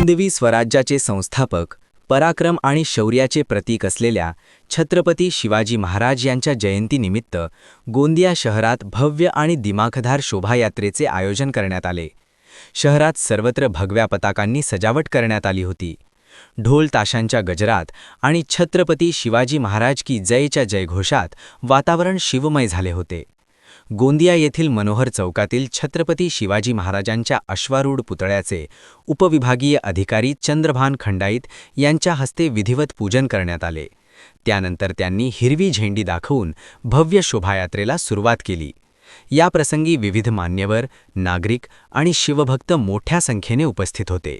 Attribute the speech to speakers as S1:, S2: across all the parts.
S1: हिंदवी स्वराज्याचे संस्थापक, पराक्रम आणि शौर्याचे प्रतीक असलेल्या छत्रपती शिवाजी महाराज यांच्या जयंतीनिमित्त गोंदिया शहरात भव्य आणि दिमाखदार शोभायात्रेचे आयोजन करण्यात आले. शहरात सर्वत्र भगव्या पताकांनी सजावट करण्यात आली होती. ढोल ताशांच्या गजरात आणि छत्रपती शिवाजी महाराज की जयच्या जयघोषात वातावरण शिवमय झाले होते. गोंदिया येथील मनोहर चौकातील छत्रपती शिवाजी महाराजांच्या अश्वारूढ पुतळ्याचे उपविभागीय अधिकारी चंद्रभान खंडाईत यांच्या हस्ते विधिवत पूजन करण्यात आले. त्यानंतर त्यांनी हिरवी झेंडी दाखवून भव्य शोभायात्रेला सुरुवात केली. या प्रसंगी विविध मान्यवर, नागरिक आणि शिवभक्त मोठ्या संख्येने उपस्थित होते.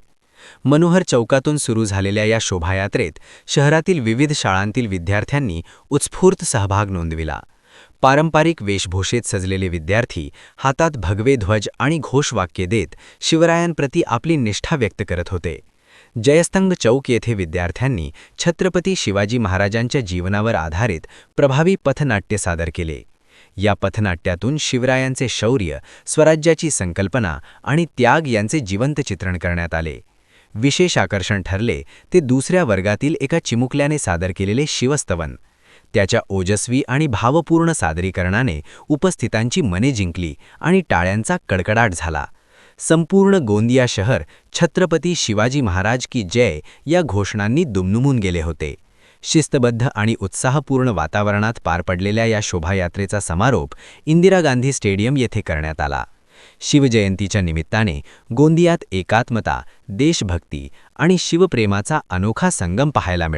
S1: मनोहर चौकातून सुरू झालेल्या या शोभायात्रेत शहरातील विविध शाळांतील विद्यार्थ्यांनी उत्स्फूर्त सहभाग नोंदविला. पारंपरिक वेशभूषेत सजलेले विद्यार्थी हातात भगवे ध्वज आणि घोषवाक्ये देत शिवरायांप्रती आपली निष्ठा व्यक्त करत होते. जयस्तंभ चौक येथे विद्यार्थ्यांनी छत्रपती शिवाजी महाराजांच्या जीवनावर आधारित प्रभावी पथनाट्य सादर केले. या पथनाट्यातून शिवरायांचे शौर्य, स्वराज्याची संकल्पना आणि त्याग यांचे जिवंत चित्रण करण्यात आले. विशेष आकर्षण ठरले ते दुसऱ्या वर्गातील एका चिमुकल्याने सादर केलेले शिवस्तवन. त्याच्या ओजस्वी आणि भावपूर्ण सादरीकरणाने उपस्थितांची मने जिंकली आणि टाळ्यांचा कडकडाट झाला. संपूर्ण गोंदिया शहर छत्रपती शिवाजी महाराज की जय या घोषणांनी दुमदुमून गेले होते. शिस्तबद्ध आणि उत्साहपूर्ण वातावरणात पार पडलेल्या या शोभायात्रेचा समारोप इंदिरा गांधी स्टेडियम येथे करण्यात आला. शिवजयंतीच्या निमित्ताने गोंदियात एकात्मता, देशभक्ती आणि शिवप्रेमाचा अनोखा संगम पाहायला मिळाला.